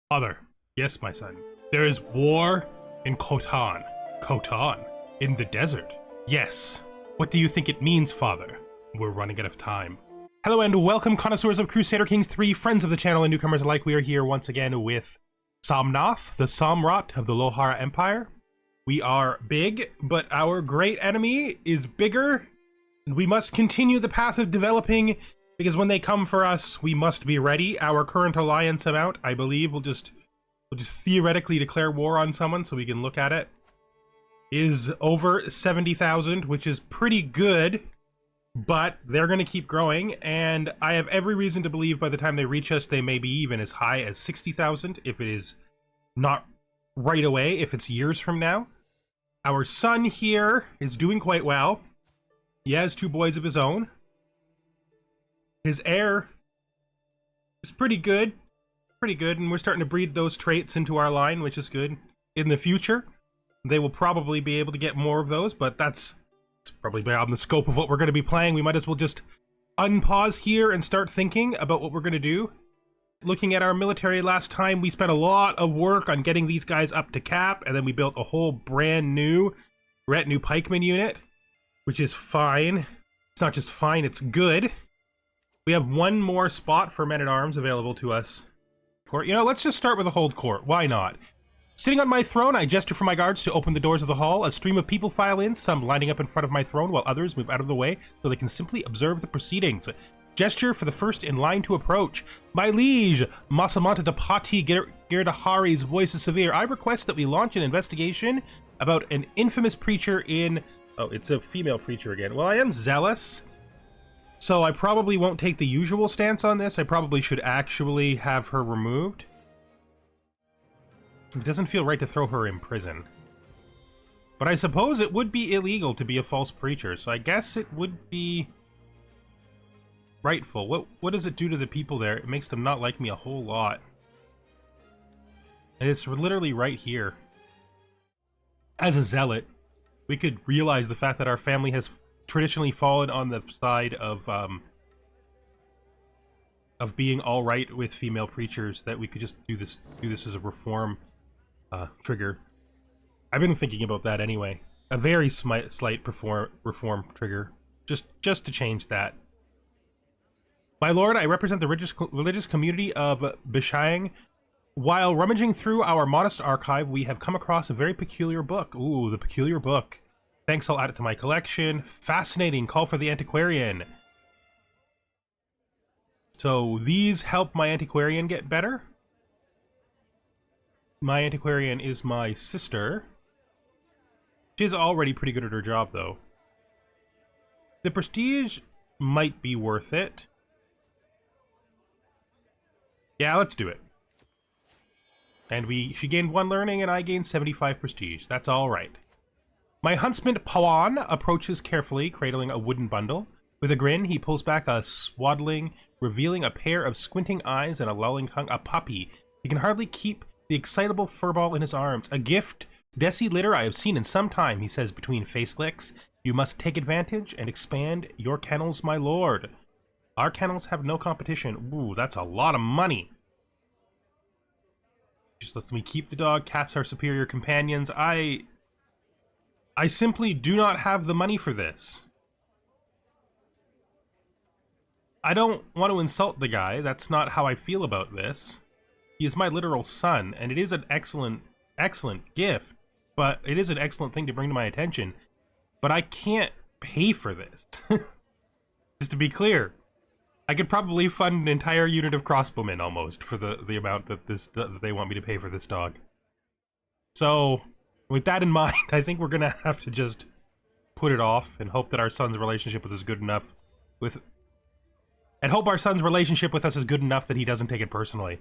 Father, yes, my son. There is war in Khotan. Khotan? In the desert? Yes. What do you think it means, Father? We're running out of time. Hello and welcome, connoisseurs of Crusader Kings 3, friends of the channel and newcomers alike. We are here once again with Somnath, the Samrat of the Lohara Empire. We are big, but our great enemy is bigger, and we must continue the path of developing, because when they come for us, we must be ready. Our current alliance amount, I believe, we'll just theoretically declare war on someone so we can look at it, is over 70,000, which is pretty good, but they're going to keep growing, and I have every reason to believe by the time they reach us, they may be even as high as 60,000, if it is not right away, if it's years from now. Our son here is doing quite well. He has 2 boys of his own. His heir is pretty good, and we're starting to breed those traits into our line, which is good. In the future, they will probably be able to get more of those, but it's probably beyond the scope of what we're going to be playing. We might as well just unpause here and start thinking about what we're going to do. Looking at our military last time, we spent a lot of work on getting these guys up to cap, and then we built a whole brand new retinue pikeman unit, which is fine. It's not just fine, it's good. We have one more spot for men-at-arms available to us. Court. You know, let's just start with a hold court. Why not? Sitting on my throne, I gesture for my guards to open the doors of the hall. A stream of people file in, some lining up in front of my throne, while others move out of the way so they can simply observe the proceedings. Gesture for the first in line to approach. My liege, Masamanta Dapati Girdahari's voice is severe. I request that we launch an investigation about an infamous preacher in... Oh, it's a female preacher again. Well, I am zealous, so I probably won't take the usual stance on this. I probably should actually have her removed. It doesn't feel right to throw her in prison. But I suppose it would be illegal to be a false preacher, so I guess it would be rightful. What does it do to the people there? It makes them not like me a whole lot. And it's literally right here. As a zealot, we could realize the fact that our family has traditionally fallen on the side of being all right with female preachers, that we could just do this as a reform trigger. I've been thinking about that anyway. A very slight reform trigger, just to change that. My lord, I represent the religious community of Bishang. While rummaging through our modest archive, we have come across a very peculiar book. Ooh, the peculiar book. Thanks, I'll add it to my collection. Fascinating. Call for the antiquarian. So these help my antiquarian get better. My antiquarian is my sister. She's already pretty good at her job, though. The prestige might be worth it. Yeah, let's do it. And she gained 1 learning and I gained 75 prestige. That's all right. My huntsman Pawan approaches carefully, cradling a wooden bundle. With a grin, he pulls back a swaddling, revealing a pair of squinting eyes and a lolling tongue. A puppy. He can hardly keep the excitable furball in his arms. A gift, Desi litter I have seen in some time, he says between face licks. You must take advantage and expand your kennels, my lord. Our kennels have no competition. Ooh, that's a lot of money. Just lets me keep the dog. Cats are superior companions. I simply do not have the money for this. I don't want to insult the guy. That's not how I feel about this. He is my literal son, and it is an excellent gift, but it is an excellent thing to bring to my attention. But I can't pay for this. Just to be clear, I could probably fund an entire unit of crossbowmen almost for the amount that they want me to pay for this dog. So, with that in mind, I think we're gonna have to just put it off and hope that our son's relationship with us is good enough hope our son's relationship with us is good enough that he doesn't take it personally.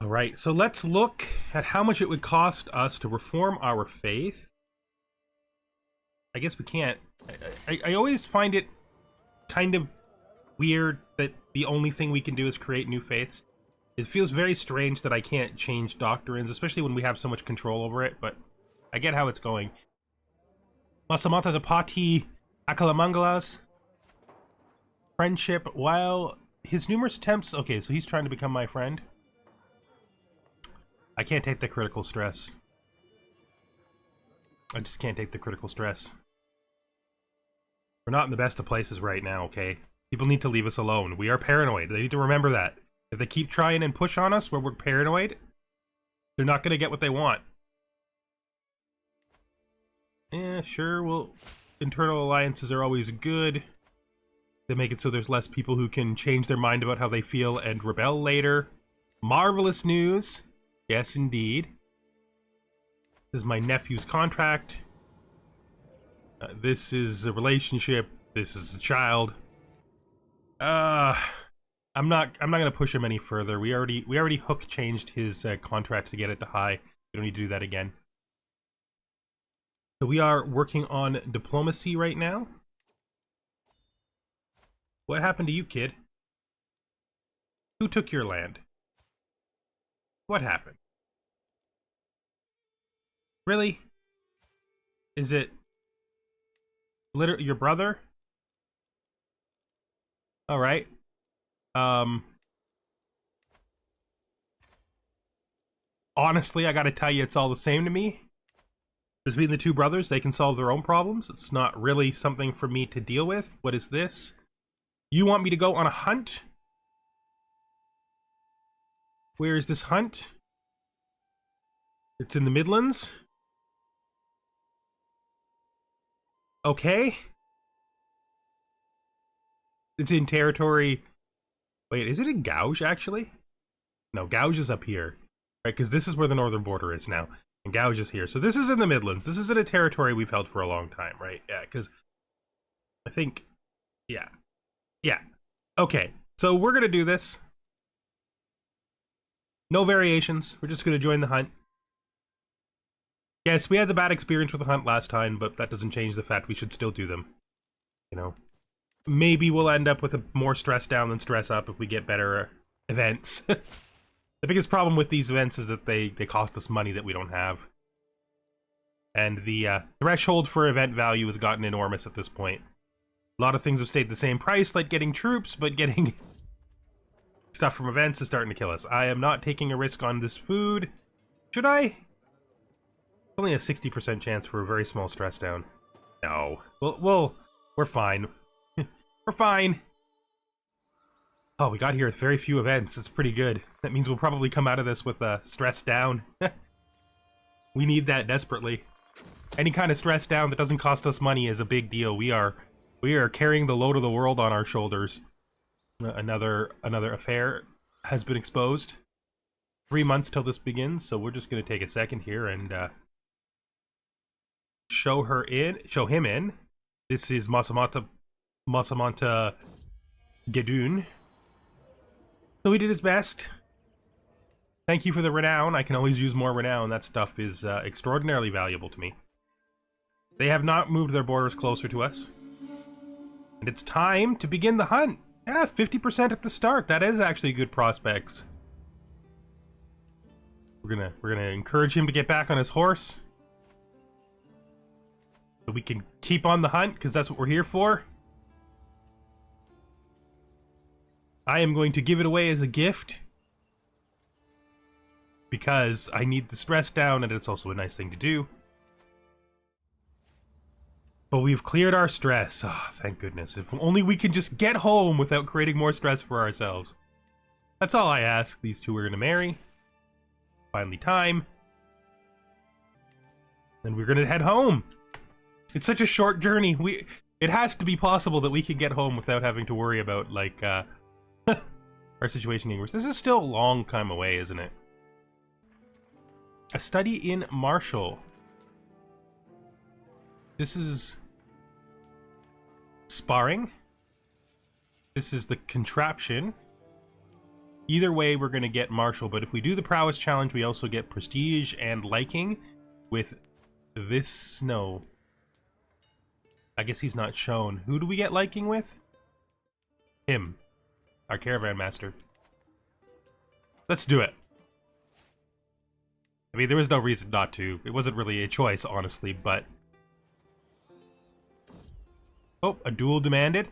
Alright, so let's look at how much it would cost us to reform our faith. I guess we can't. I always find it kind of weird that the only thing we can do is create new faiths. It feels very strange that I can't change doctrines, especially when we have so much control over it, but I get how it's going. Masamata Dapati Akalamangalas. Friendship. While his numerous attempts... Okay, so he's trying to become my friend. I can't take the critical stress. I just can't take the critical stress. We're not in the best of places right now, okay? People need to leave us alone. We are paranoid. They need to remember that. If they keep trying and push on us where we're paranoid, they're not going to get what they want. Yeah, sure, well, internal alliances are always good. They make it so there's less people who can change their mind about how they feel and rebel later. Marvelous news. Yes, indeed. This is my nephew's contract. This is a relationship. This is a child. I'm not gonna push him any further. We already hook changed his contract to get it to high. We don't need to do that again. So we are working on diplomacy right now. What happened to you, kid? Who took your land? What happened? Really? Is it literally your brother? All right. Honestly, I gotta tell you, it's all the same to me. Between the two brothers, they can solve their own problems. It's not really something for me to deal with. What is this? You want me to go on a hunt? Where is this hunt? It's in the Midlands. Okay. It's in territory... Wait, is it in Gouge, actually? No, Gouge is up here. Right, because this is where the northern border is now. And Gouge is here. So this is in the Midlands. This is in a territory we've held for a long time, right? Yeah, because... I think... Yeah. Yeah. Okay. So we're gonna do this. No variations. We're just gonna join the hunt. Yes, we had the bad experience with the hunt last time, but that doesn't change the fact we should still do them. You know? Maybe we'll end up with a more stress down than stress up if we get better events. The biggest problem with these events is that they cost us money that we don't have. And the threshold for event value has gotten enormous at this point. A lot of things have stayed the same price, like getting troops, but getting stuff from events is starting to kill us. I am not taking a risk on this food. Should I? Only a 60% chance for a very small stress down. No. Well, we're fine. We're fine. Oh, we got here with very few events. It's pretty good. That means we'll probably come out of this with a stress down. We need that desperately. Any kind of stress down that doesn't cost us money is a big deal. We are carrying the load of the world on our shoulders. Another affair has been exposed. 3 months till this begins, so we're just going to take a second here and show him in. This is Masamanta Gedun. So he did his best. Thank you for the renown. I can always use more renown. That stuff is extraordinarily valuable to me. They have not moved their borders closer to us. And it's time to begin the hunt. Yeah, 50% at the start. That is actually good prospects. We're gonna encourage him to get back on his horse. So we can keep on the hunt, because that's what we're here for. I am going to give it away as a gift. Because I need the stress down, and it's also a nice thing to do. But we've cleared our stress. Oh, thank goodness. If only we could just get home without creating more stress for ourselves. That's all I ask. These two are going to marry. Finally time. Then we're going to head home. It's such a short journey. It has to be possible that we can get home without having to worry about, like, our situation getting worse. This is still a long time away, isn't it? A study in martial. This is sparring. This is the contraption. Either way, we're going to get martial, but if we do the prowess challenge, we also get prestige and liking with this. No. I guess he's not shown. Who do we get liking with? Him. Our caravan master. Let's do it. I mean, there was no reason not to. It wasn't really a choice, honestly, but... Oh, a duel demanded.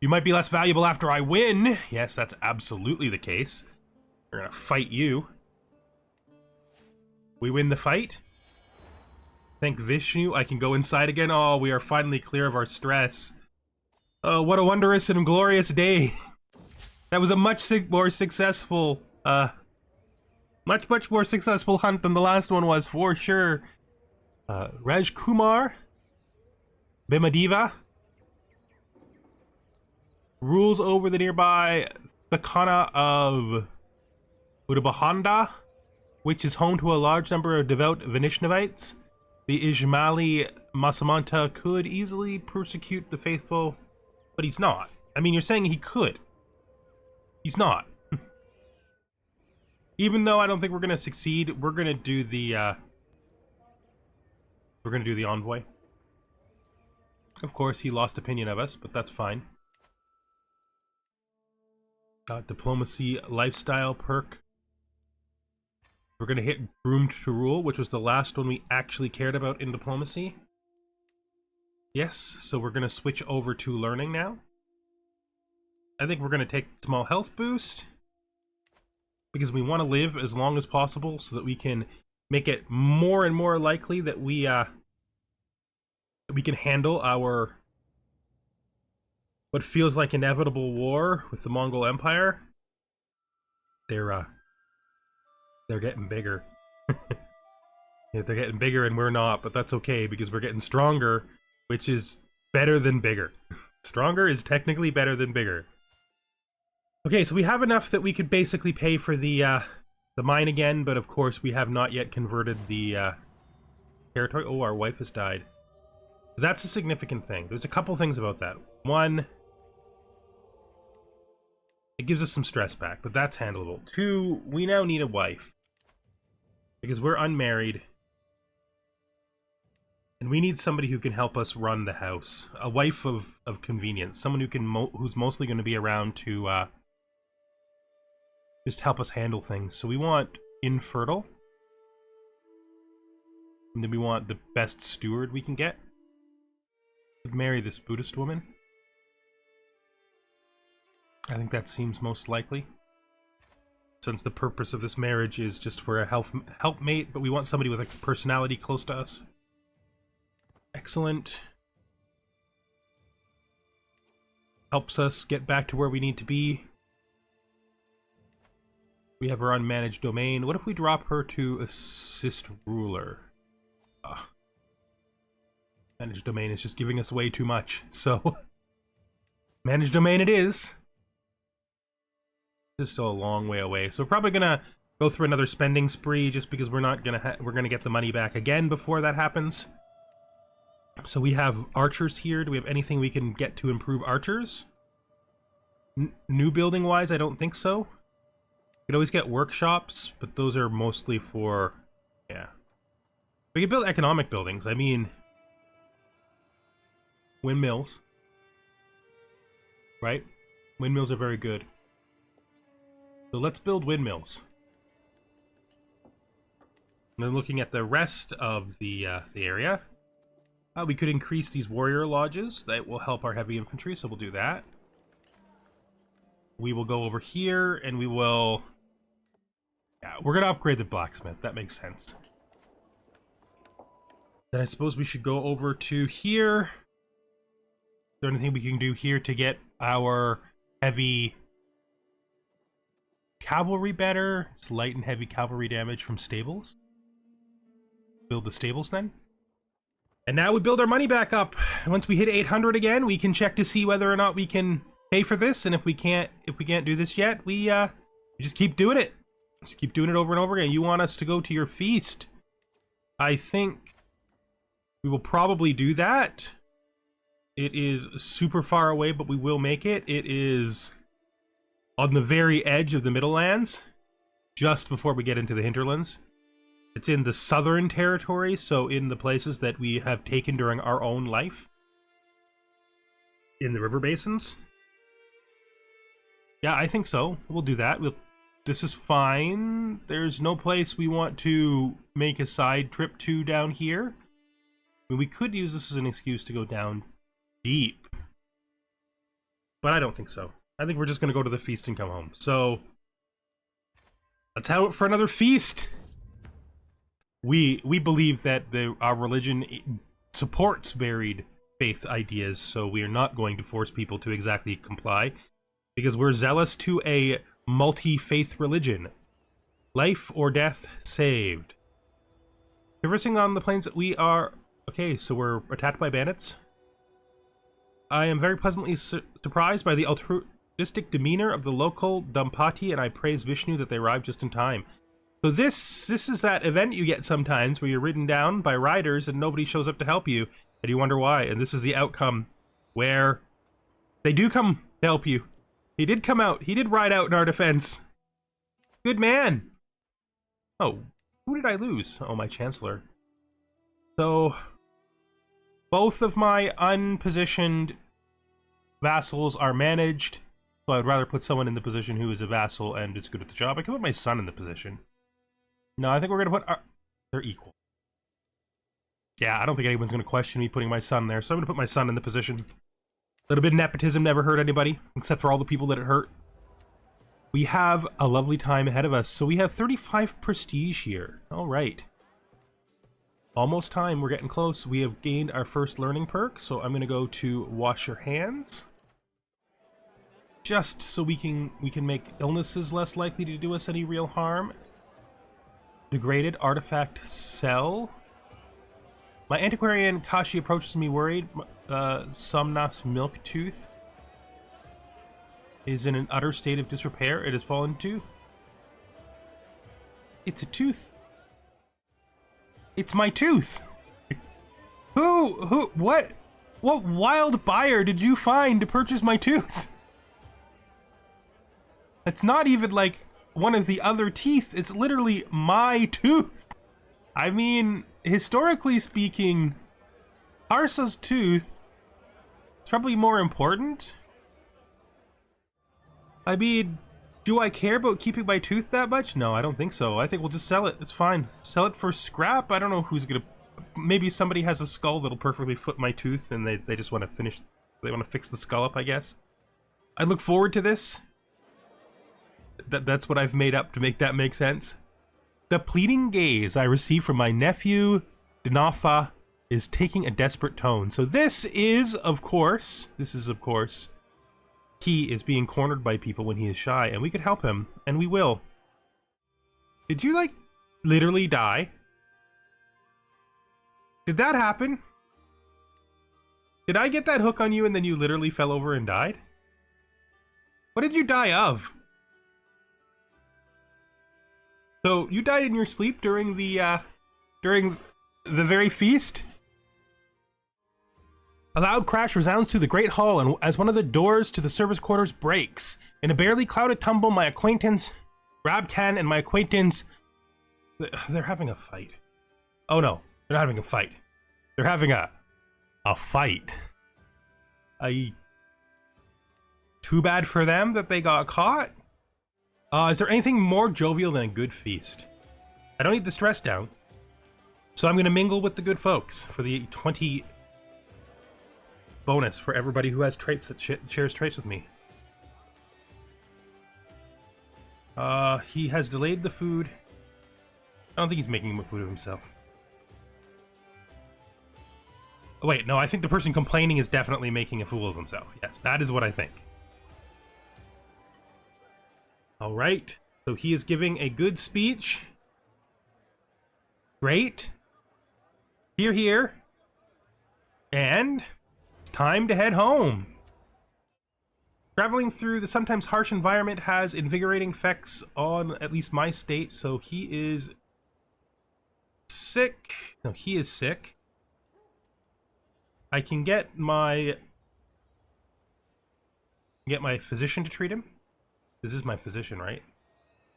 You might be less valuable after I win. Yes, that's absolutely the case. We're gonna fight you. We win the fight. Thank Vishnu, I can go inside again. Oh, we are finally clear of our stress. Oh, what a wondrous and glorious day. That was a much more successful, much more successful hunt than the last one was, for sure. Raj Kumar Bimadiva rules over the nearby Thakana of Udabahanda, which is home to a large number of devout Vaishnavites. The Ismaili Masamanta could easily persecute the faithful, but he's not. I mean, you're saying he could. He's not. Even though I don't think we're gonna succeed, we're gonna do the envoy. Of course, he lost opinion of us, but that's fine. Diplomacy lifestyle perk. We're gonna hit groomed to rule, which was the last one we actually cared about in diplomacy. Yes, so we're gonna switch over to learning now. I think we're gonna take a small health boost because we want to live as long as possible so that we can make it more and more likely that we can handle our what feels like inevitable war with the Mongol Empire. They're getting bigger. Yeah, they're getting bigger and we're not, but that's okay because we're getting stronger, which is better than bigger. Stronger is technically better than bigger. Okay, so we have enough that we could basically pay for the mine again, but of course we have not yet converted the territory. Oh, our wife has died. So that's a significant thing. There's a couple things about that. One, it gives us some stress back, but that's handleable. Two, we now need a wife because we're unmarried and we need somebody who can help us run the house. A wife of convenience, someone who can who's mostly going to be around to just help us handle things. So we want infertile, and then we want the best steward we can get. We'd marry this Buddhist woman. I think that seems most likely, since the purpose of this marriage is just for a helpmate, but we want somebody with a personality close to us. Excellent. Helps us get back to where we need to be. We have her unmanaged domain. What if we drop her to assist ruler? Managed domain is just giving us way too much, so managed domain it is. This is still a long way away, so we're probably gonna go through another spending spree just because we're not gonna we're gonna get the money back again before that happens. So we have archers here. Do we have anything we can get to improve archers? New building wise, I don't think so. We could always get workshops, but those are mostly for, yeah. We can build economic buildings. I mean, windmills, right? Windmills are very good. So let's build windmills. And then looking at the rest of the area, we could increase these warrior lodges. That will help our heavy infantry, so we'll do that. We will go over here and we will... Yeah, we're going to upgrade the blacksmith. That makes sense. Then I suppose we should go over to here. Is there anything we can do here to get our heavy cavalry better? It's light and heavy cavalry damage from stables. Build the stables then. And now we build our money back up. Once we hit 800 again, we can check to see whether or not we can pay for this. And if we can't do this yet, we just keep doing it. Just keep doing it over and over again. You want us to go to your feast? I think we will probably do that. It is super far away, but we will make it. It is on the very edge of the Middlelands, just before we get into the hinterlands. It's in the southern territory, so in the places that we have taken during our own life. In the river basins. Yeah, I think so. We'll do that. This is fine. There's no place we want to make a side trip to down here. I mean, we could use this as an excuse to go down deep. But I don't think so. I think we're just going to go to the feast and come home. So, let's have it for another feast. we believe that our religion supports varied faith ideas, so we are not going to force people to exactly comply, because we're zealous to a multi-faith religion. Life or death saved. Traversing on the plains that we are... Okay, so we're attacked by bandits. I am very pleasantly surprised by the altruistic demeanor of the local Dampati, and I praise Vishnu that they arrived just in time. So this is that event you get sometimes where you're ridden down by riders and nobody shows up to help you, and you wonder why. And this is the outcome where they do come to help you. He did come out. He did ride out in our defense. Good man. Oh, who did I lose? Oh, my Chancellor. So, both of my unpositioned vassals are managed. So I'd rather put someone in the position who is a vassal and is good at the job. I can put my son in the position. No, I think we're going to put they're equal. Yeah, I don't think anyone's going to question me putting my son there, so I'm going to put my son in the position. A little bit of nepotism never hurt anybody, except for all the people that it hurt. We have a lovely time ahead of us, so we have 35 prestige here. All right. Almost time, we're getting close. We have gained our first learning perk, so I'm going to go to wash your hands. Just so we can make illnesses less likely to do us any real harm. Degraded artifact sell. My antiquarian Kashi approaches me worried. Somnath's milk tooth is in an utter state of disrepair. It has fallen to. It's a tooth. It's my tooth. What wild buyer did you find to purchase my tooth? It's not even like one of the other teeth. It's literally my tooth. I mean, historically speaking, Harsa's tooth is probably more important. I mean, do I care about keeping my tooth that much? No, I don't think so. I think we'll just sell it. It's fine. Sell it for scrap? I don't know who's gonna... Maybe somebody has a skull that'll perfectly fit my tooth and they just want to finish... They want to fix the skull up, I guess. I look forward to this. That's what I've made up to make that make sense. The pleading gaze I receive from my nephew, Dinatha, is taking a desperate tone. So this is, of course, he is being cornered by people when he is shy, and we could help him, and we will. Did you, like, literally die? Did that happen? Did I get that hook on you and then you literally fell over and died? What did you die of? So, you died in your sleep during the very feast? A loud crash resounds through the great hall, and as one of the doors to the service quarters breaks, in a barely clouded tumble, my acquaintance, Rabtan, and my acquaintance... They're having a fight. Oh no, they're not having a fight. They're having a fight. Too bad for them that they got caught. Is there anything more jovial than a good feast? I don't need the stress down, so I'm going to mingle with the good folks for the 20 bonus for everybody who has traits that shares traits with me. He has delayed the food. I don't think he's making food of himself. Oh, wait, no, I think the person complaining is definitely making a fool of himself. Yes, that is what I think. All right, so he is giving a good speech. Great. Hear, hear. And it's time to head home. Traveling through the sometimes harsh environment has invigorating effects on at least my state, so he is sick. No, he is sick. I can get my physician to treat him. This is my physician, right?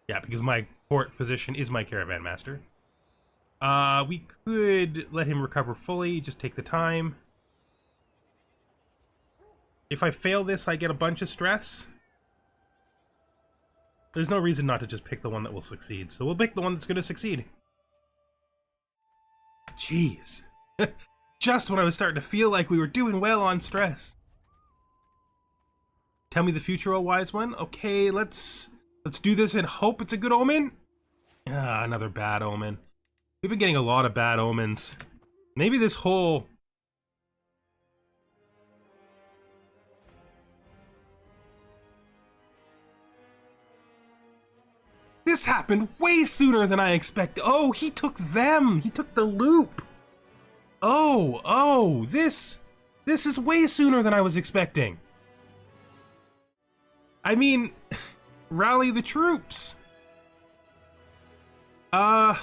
Yeah, because my court physician is my caravan master. We could let him recover fully, just take the time. If I fail this, I get a bunch of stress. There's no reason not to just pick the one that will succeed, so we'll pick the one that's going to succeed. Jeez. Just when I was starting to feel like we were doing well on stress. Tell me the future, O wise one. Okay, let's do this and hope it's a good omen. Ah, another bad omen. We've been getting a lot of bad omens. Maybe this whole... This happened way sooner than I expected. Oh, he took them. He took the loop. Oh, this is way sooner than I was expecting. I mean, rally the troops. That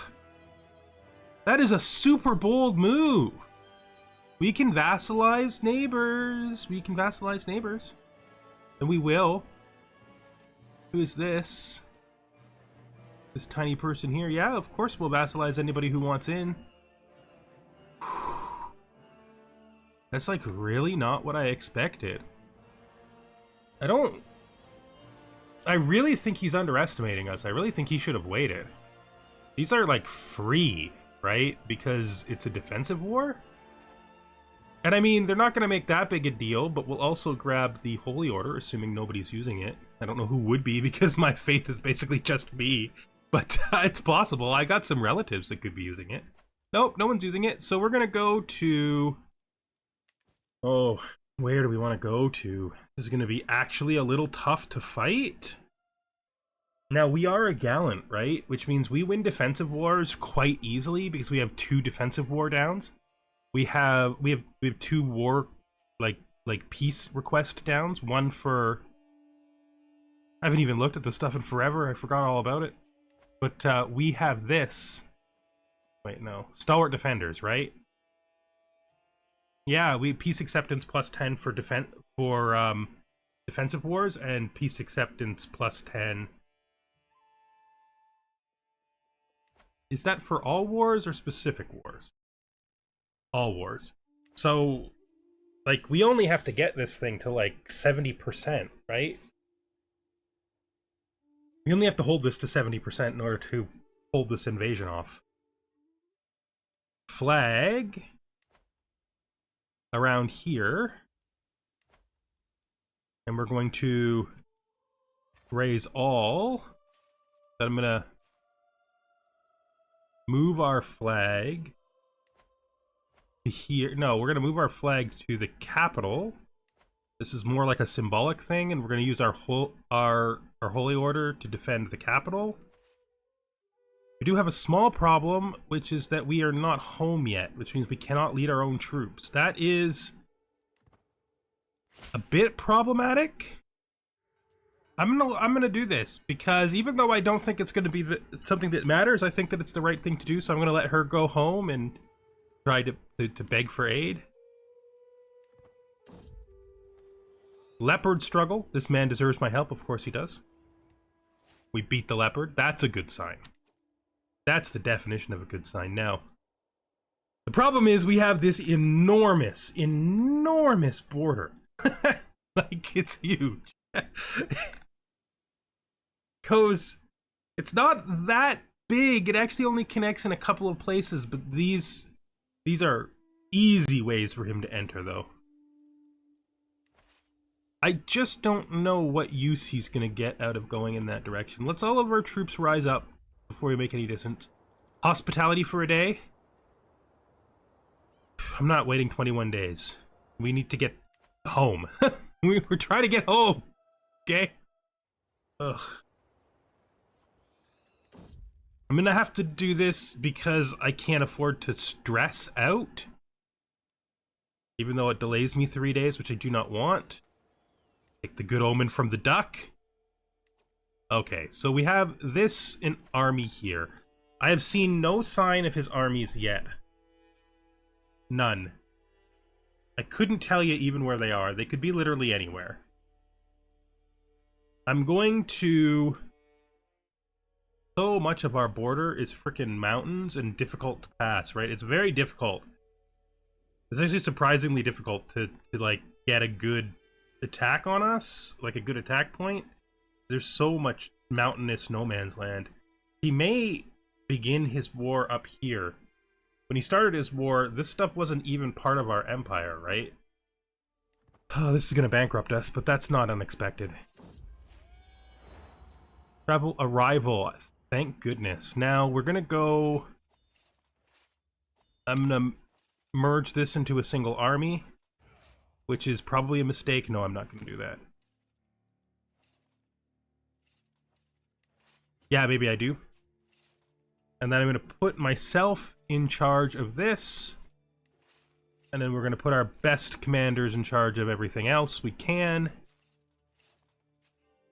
is a super bold move. We can vassalize neighbors. We can vassalize neighbors. And we will. Who is this? This tiny person here. Yeah, of course we'll vassalize anybody who wants in. That's like really not what I expected. I really think he's underestimating us. I really think he should have waited. These are like free, right? Because it's a defensive war? And I mean, they're not going to make that big a deal, but we'll also grab the Holy Order, assuming nobody's using it. I don't know who would be, because my faith is basically just me. But it's possible. I got some relatives that could be using it. Nope, no one's using it. So we're going to go to... Oh, where do we want to go to? This is going to be actually a little tough to fight. Now, we are a gallant, right? Which means we win defensive wars quite easily because we have 2 defensive war downs. We have 2 war, like peace request downs. One for... I haven't even looked at this stuff in forever. I forgot all about it. But we have this. Wait, no. Stalwart defenders, right? Yeah, we peace acceptance plus 10 for defensive wars, and peace acceptance plus 10. Is that for all wars or specific wars? All wars. So, like, we only have to get this thing to like 70%, right? We only have to hold this to 70% in order to hold this invasion off. Flag around here. And we're going to raise all. Then I'm gonna move our flag to here. No, we're gonna move our flag to the capital. This is more like a symbolic thing, and we're gonna use our Holy Order to defend the capital. We do have a small problem, which is that we are not home yet, which means we cannot lead our own troops. That is a bit problematic. I'm gonna do this because even though I don't think it's gonna be something that matters, I think that it's the right thing to do. So I'm gonna let her go home and try to beg for aid. Leopard struggle. This man deserves my help. Of course he does. We beat the leopard. That's a good sign. That's the definition of a good sign. Now, the problem is we have this enormous border. Like, it's huge. Because it's not that big. It actually only connects in a couple of places, but these are easy ways for him to enter, though. I just don't know what use he's going to get out of going in that direction. Let's all of our troops rise up before we make any distance. Hospitality for a day? I'm not waiting 21 days. We need to get home. We're trying to get home. Okay? Ugh. I'm going to have to do this because I can't afford to stress out. Even though it delays me 3 days, which I do not want. Like the good omen from the duck. Okay, so we have this an army here. I have seen no sign of his armies yet. None. I couldn't tell you even where they are. They could be literally anywhere. I'm going to... So much of our border is frickin' mountains and difficult to pass, right? It's very difficult. It's actually surprisingly difficult to like, get a good attack on us, like a good attack point. There's so much mountainous no man's land. He may begin his war up here. When he started his war, this stuff wasn't even part of our empire, right? Oh, this is gonna bankrupt us, but that's not unexpected. Travel arrival, thank goodness. Now we're gonna go I'm gonna merge this into a single army, which is probably a mistake. No, I'm not gonna do that. Yeah, maybe I do. And then I'm gonna put myself in charge of this. And then we're gonna put our best commanders in charge of everything else we can.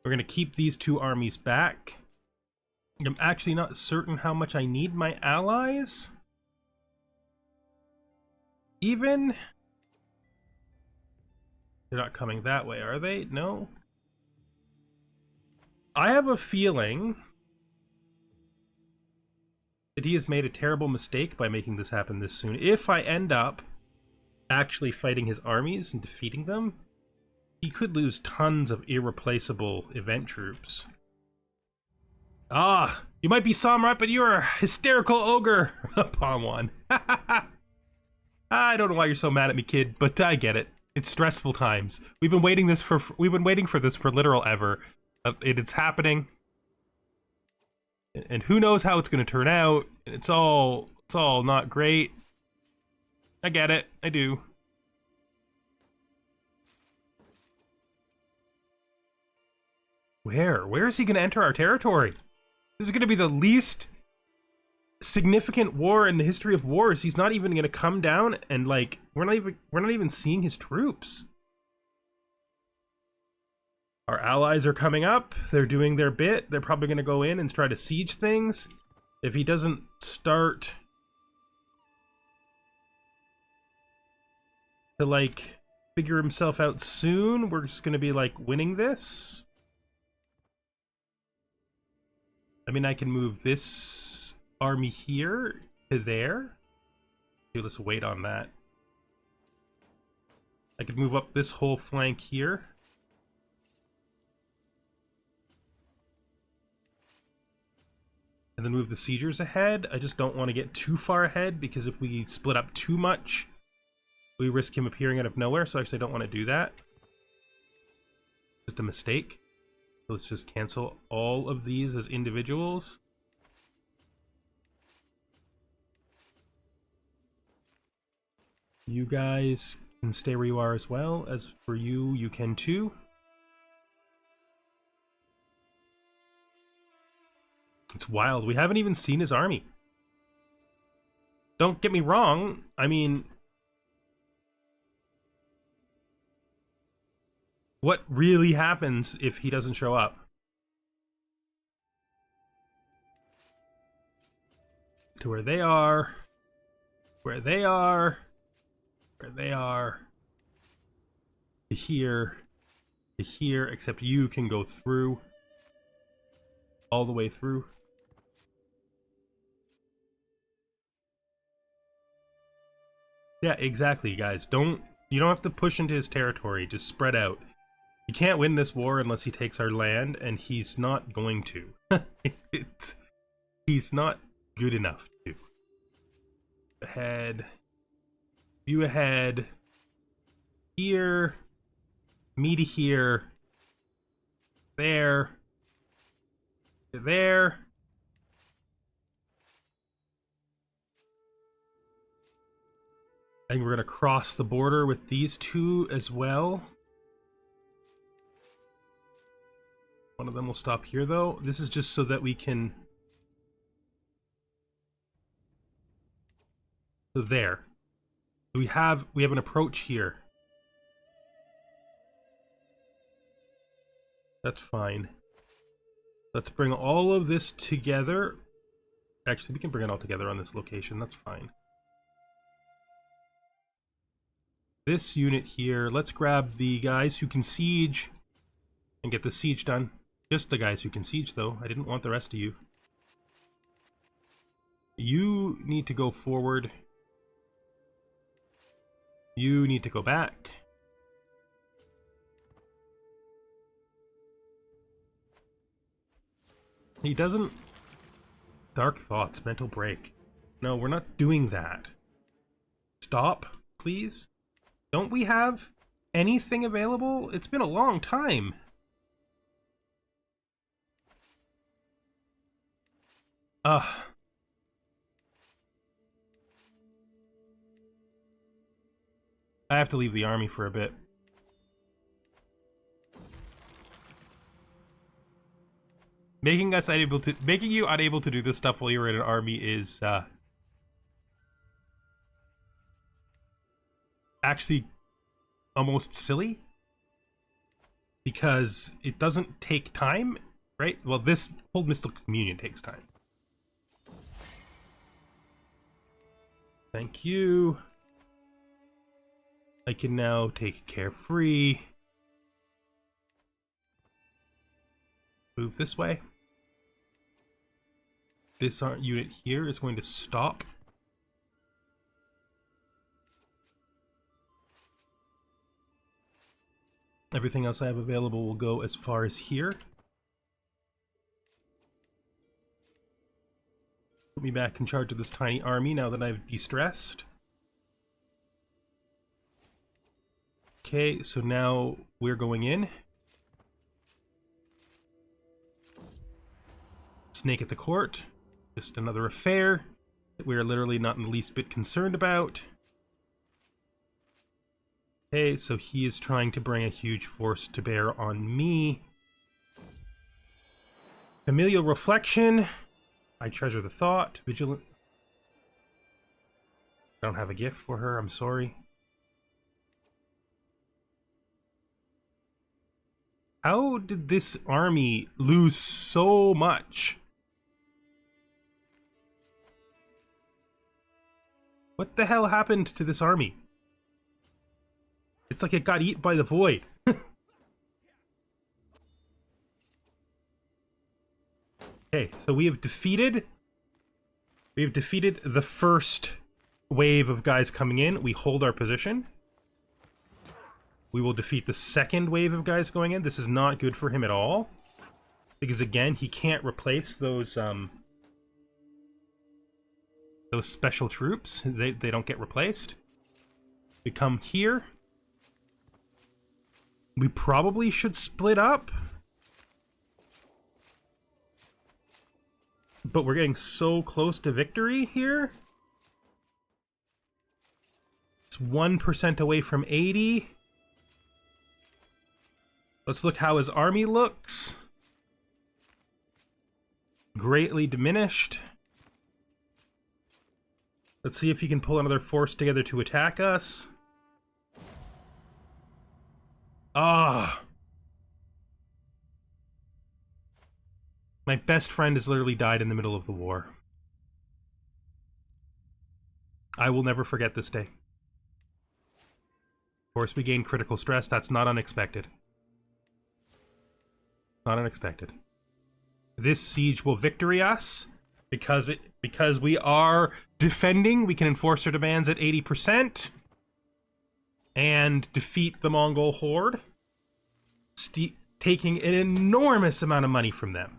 We're gonna keep these two armies back. I'm actually not certain how much I need my allies. Even... They're not coming that way, are they? No. I have a feeling that he has made a terrible mistake by making this happen this soon. If I end up actually fighting his armies and defeating them, he could lose tons of irreplaceable event troops. Ah, you might be Samrat, but you're a hysterical ogre. Pawn one. I don't know why you're so mad at me, kid, but I get it. It's stressful times. We've been waiting for this for literal ever. It's happening, and who knows how it's going to turn out. It's all not great. I get it. I do. Where is he going to enter our territory? This is going to be the least significant war in the history of wars. He's not even going to come down, and like we're not even seeing his troops. Our allies are coming up. They're doing their bit. They're probably going to go in and try to siege things. If he doesn't start to like figure himself out soon, we're just going to be like winning this. I mean, I can move this army here to there. Okay, let's wait on that. I could move up this whole flank here. And then move the siegers ahead. I just don't want to get too far ahead, because if we split up too much, we risk him appearing out of nowhere, so actually I don't want to do that. Just a mistake. So let's just cancel all of these as individuals. You guys can stay where you are as well. As for you, you can too. It's wild. We haven't even seen his army. Don't get me wrong. I mean, what really happens if he doesn't show up? To where they are. Where they are. Where they are. To here. To here. Except you can go through. All the way through. Yeah, exactly, guys. You don't have to push into his territory. Just spread out. You can't win this war unless he takes our land, and he's not going to. He's not good enough to. Ahead. You ahead. Here. Me to here. There. There. I think we're going to cross the border with these two as well. One of them will stop here, though. This is just so that we can... So there. We have an approach here. That's fine. Let's bring all of this together. Actually, we can bring it all together on this location. That's fine. This unit here, let's grab the guys who can siege and get the siege done. Just the guys who can siege, though. I didn't want the rest of you. You need to go forward. You need to go back. He doesn't... Dark thoughts, mental break. No, we're not doing that. Stop, please. Don't we have anything available? It's been a long time. I have to leave the army for a bit. Making you unable to do this stuff while you're in an army is actually almost silly, because it doesn't take time, right? Well, this whole mystical communion takes time. Thank you. I can now take Carefree. Move this way. This unit here is going to stop. Everything else I have available will go as far as here. Put me back in charge of this tiny army now that I've de-stressed. Okay, so now we're going in. Snake at the court. Just another affair that we're literally not in the least bit concerned about. Okay, so he is trying to bring a huge force to bear on me. Familial reflection. I treasure the thought. Vigilant. I don't have a gift for her, I'm sorry. How did this army lose so much? What the hell happened to this army? It's like it got eaten by the void. Okay, so we have defeated the first wave of guys coming in. We hold our position. We will defeat the second wave of guys going in. This is not good for him at all, because again, he can't replace those special troops. They don't get replaced. We come here. We probably should split up, but we're getting so close to victory here. It's 1% away from 80. Let's look how his army looks. Greatly diminished. Let's see if he can pull another force together to attack us. Ah. My best friend has literally died in the middle of the war. I will never forget this day. Of course, we gain critical stress. That's not unexpected. Not unexpected. This siege will victory us because we are defending. We can enforce our demands at 80% and defeat the Mongol horde, taking an enormous amount of money from them.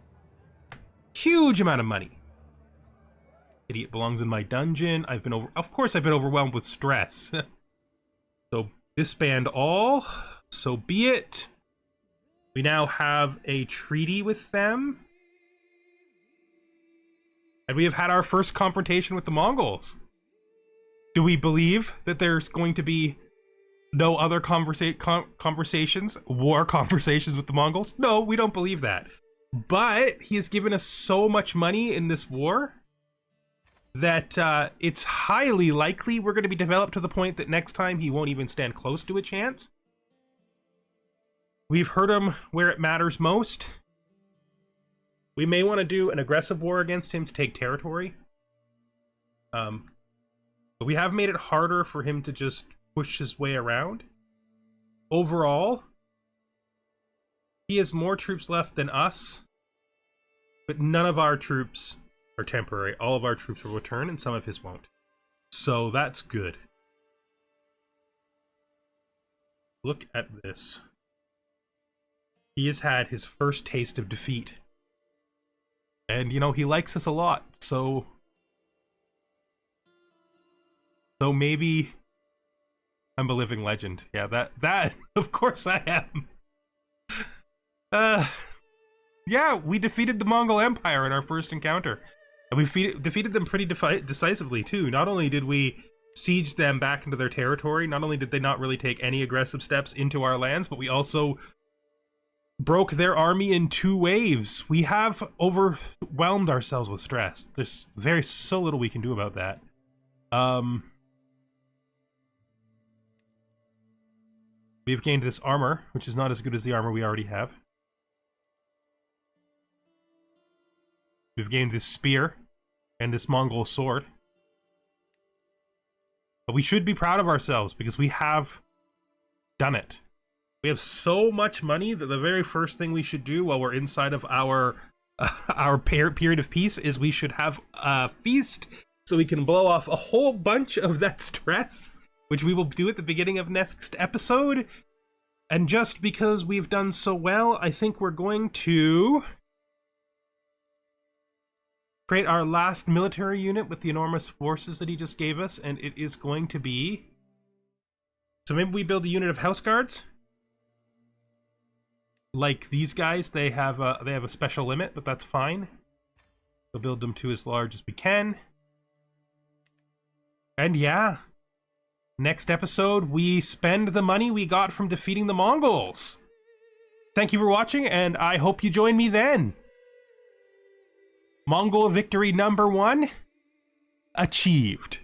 Huge amount of money. Idiot belongs in my dungeon. Of course I've been overwhelmed with stress. So disband all. So be it. We now have a treaty with them. And we have had our first confrontation with the Mongols. Do we believe that there's going to be no other conversations, war conversations with the Mongols? No, we don't believe that. But he has given us so much money in this war that it's highly likely we're going to be developed to the point that next time he won't even stand close to a chance. We've hurt him where it matters most. We may want to do an aggressive war against him to take territory. But we have made it harder for him to just push his way around. Overall, he has more troops left than us, but none of our troops are temporary. All of our troops will return, and some of his won't. So that's good. Look at this. He has had his first taste of defeat. And, you know, he likes us a lot, so maybe I'm a living legend. Yeah, that of course I am. Yeah, we defeated the Mongol Empire in our first encounter. And we defeated them pretty decisively, too. Not only did we sieged them back into their territory. Not only did they not really take any aggressive steps into our lands, but we also broke their army in 2 waves. We have overwhelmed ourselves with stress. There's so little we can do about that. We've gained this armor, which is not as good as the armor we already have. We've gained this spear and this Mongol sword. But we should be proud of ourselves because we have done it. We have so much money that the very first thing we should do while we're inside of our period of peace is we should have a feast so we can blow off a whole bunch of that stress, which we will do at the beginning of next episode. And just because we've done so well, I think we're going to create our last military unit with the enormous forces that he just gave us, and it is going to be... So maybe we build a unit of house guards. Like these guys, they have a special limit, but that's fine. We'll build them to as large as we can. And yeah, next episode, we spend the money we got from defeating the Mongols. Thank you for watching, and I hope you join me then. Mongol victory number 1 achieved.